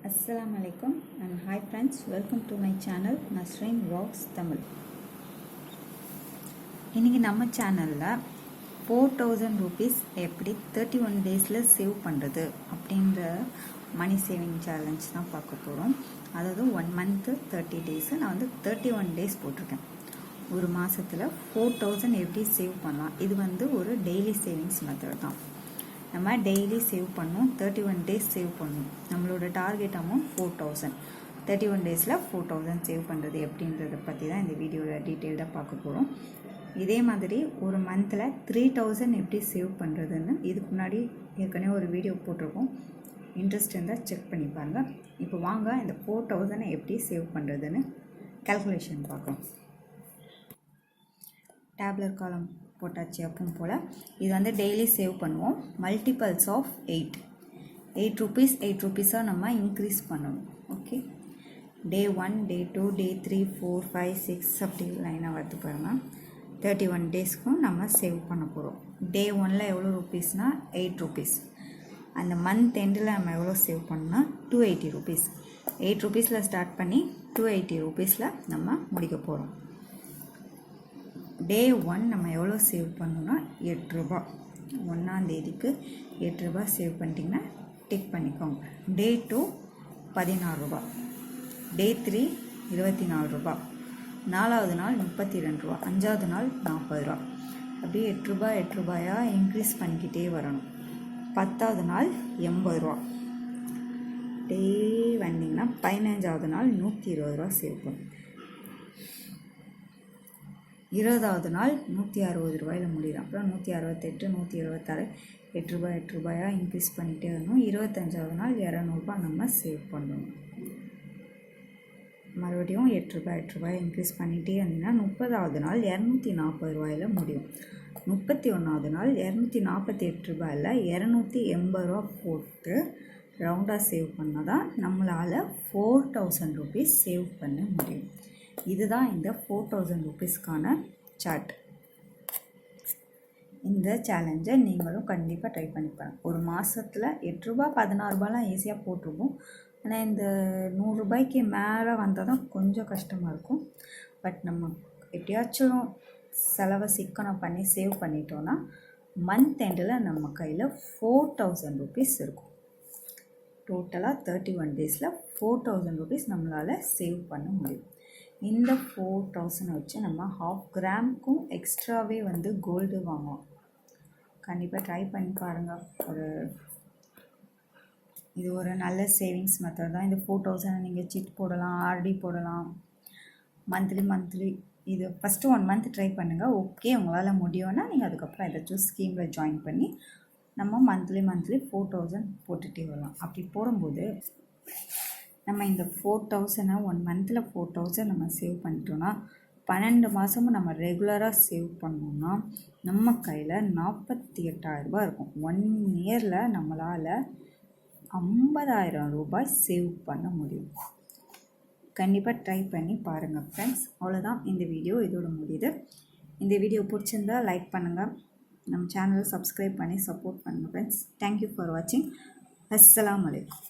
Assalamualaikum and hi friends, welcome to my channel Nasreen Vlogs Tamil. இன்னைக்கு நம்ம சேனல்ல 4000 rupees எப்படி 31 daysல சேவ் பண்றது அப்படிங்கற மணி சேவிங் சேலஞ்ச் தான் பார்க்க போறோம். அதாவது 1 month 30 days நான் வந்து 31 days போட்டுருக்கேன். ஒரு மாசத்துல 4000 எப்படி சேவ் பண்ணலாம்? இது வந்து ஒரு டெய்லி சேவிங்ஸ் மெத்தட் தான். நம்ம டெய்லி சேவ் பண்ணோம், 31 days சேவ் பண்ணணும். நம்மளோட டார்கெட் அமௌண்ட் 4000. 31 daysல 4000 சேவ் பண்ணுறது எப்படின்றத பற்றி தான் இந்த வீடியோவில் டீட்டெயில்டாக பார்க்க போகிறோம். இதே மாதிரி ஒரு மந்தில் 3000 எப்படி சேவ் பண்ணுறதுன்னு இதுக்கு முன்னாடி ஏற்கனவே ஒரு வீடியோ போட்டிருக்கோம். இன்ட்ரெஸ்ட் இருந்தால் செக் பண்ணி பாருங்கள். இப்போ வாங்க இந்த 4000 எப்படி சேவ் பண்ணுறதுன்னு கால்குலேஷன் பார்க்கலாம். டேப்லர் காலம் போட்டாச்சு அப்பவும் போல். இது வந்து டெய்லி சேவ் பண்ணுவோம். மல்டிபிள்ஸ் ஆஃப் 8 rupees 8 rupees நம்ம இன்க்ரீஸ் பண்ணணும். ஓகே, டே 1 டே 2 டே 3 4 5 6 அப்படி லைனாக வருது பாருங்கள். 31 daysக்கும் நம்ம சேவ் பண்ண போகிறோம். டே 1ல் எவ்வளோ ருபீஸ்னால் 8 rupees. அந்த மந்த் எண்டில் நம்ம எவ்வளோ சேவ் பண்ணோம்னா 280 rupees. 8 rupeesல ஸ்டார்ட் பண்ணி 280 rupeesல நம்ம முடிக்க போகிறோம். டே 1 நம்ம எவ்வளோ சேவ் பண்ணோம்னா 8 ரூபா. 1ஆம் தேதிக்கு 8 ரூபா சேவ் பண்ணிட்டிங்கன்னா டிக் பண்ணிக்கோங்க. டே 2 16 ரூபா. டே 3 24 ரூபா. 4வது நாள் 32 ரூபா. 5வது நாள் 40 ரூபா. அப்படியே 8 ரூபா 8 ரூபாயாக இன்க்ரீஸ் பண்ணிக்கிட்டே வரணும். 10வது நாள் 80 ரூபா. டே வந்தீங்கன்னா 15வது நாள் 120 ரூபா சேவ் பண்ணும். 20வது நாள் 160 ரூபாயில் முடியும். அப்புறம் 168 176 8 ரூபா 8 ரூபாயாக இன்க்ரீஸ் பண்ணிகிட்டே வரணும். 25வது நாள் 200 ரூபா நம்ம சேவ் பண்ணணும். மறுபடியும் 8 ரூபா 8 ரூபாயை இன்க்ரீஸ் பண்ணிகிட்டே இருந்தீங்கன்னா 30வது நாள் 240 ரூபாயில் முடியும். 31வது நாள் 248 ரூபாயில் 280 ரூபா போட்டு ரவுண்டாக சேவ் பண்ணால் தான் நம்மளால் 4000 rupees சேவ் பண்ண முடியும். இதுதான் இந்த 4000 rupeesக்கான சார்ட். இந்த சேலஞ்சை நீங்களும் கண்டிப்பாக ட்ரை பண்ணி பாருங்கள். ஒரு மாதத்தில் 8 ரூபா 16 ரூபாலாம் ஈஸியாக போட்டிருப்போம். ஆனால் இந்த 100 ரூபாய்க்கு மேலே வந்தால் தான் கொஞ்சம் கஷ்டமாக இருக்கும். பட் நம்ம எப்படியாச்சும் செலவை சிக்கனம் பண்ணி சேவ் பண்ணிட்டோன்னா மந்த் எண்டில் நம்ம கையில் 4000 rupees இருக்கும். டோட்டலாக 31 daysல 4000 rupees நம்மளால் சேவ் பண்ண முடியும். இந்த 4000 வச்சு நம்ம 1/2 கிராமுக்கும் எக்ஸ்ட்ராவே வந்து கோல்டு வாங்குவோம். கண்டிப்பாக ட்ரை பண்ணி பாருங்கள். இது ஒரு நல்ல சேவிங்ஸ் மெத்தட் தான். இந்த 4000 நீங்கள் சிட் போடலாம், ஆர்டி போடலாம், மந்த்லி இது ஃபஸ்ட்டு 1 month ட்ரை பண்ணுங்கள். ஓகே உங்களால் முடியும்னா நீங்கள் அதுக்கப்புறம் ஏதாச்சும் ஸ்கீமில் ஜாயின் பண்ணி நம்ம மந்த்லி 4000 போட்டுகிட்டே வரலாம். அப்படி போடும்போது நம்ம இந்த 4000 1 monthல 4000 நம்ம சேவ் பண்ணிட்டோன்னா 12 மாதமும் நம்ம ரெகுலராக சேவ் பண்ணோம்னா நம்ம கையில் 48,000 ரூபாய் இருக்கும். 1 yearல நம்மளால் 50,000 ரூபாய் சேவ் பண்ண முடியும். கண்டிப்பாக ட்ரை பண்ணி பாருங்கள் ஃப்ரெண்ட்ஸ். அவ்வளோதான் இந்த வீடியோ இதோட முடியுது. இந்த வீடியோ பிடிச்சிருந்தா லைக் பண்ணுங்கள், நம்ம சேனலை சப்ஸ்கிரைப் பண்ணி சப்போர்ட் பண்ணுங்கள் ஃப்ரெண்ட்ஸ். தேங்க்யூ ஃபார் வாட்சிங். அஸ்ஸலாமு அலைக்கும்.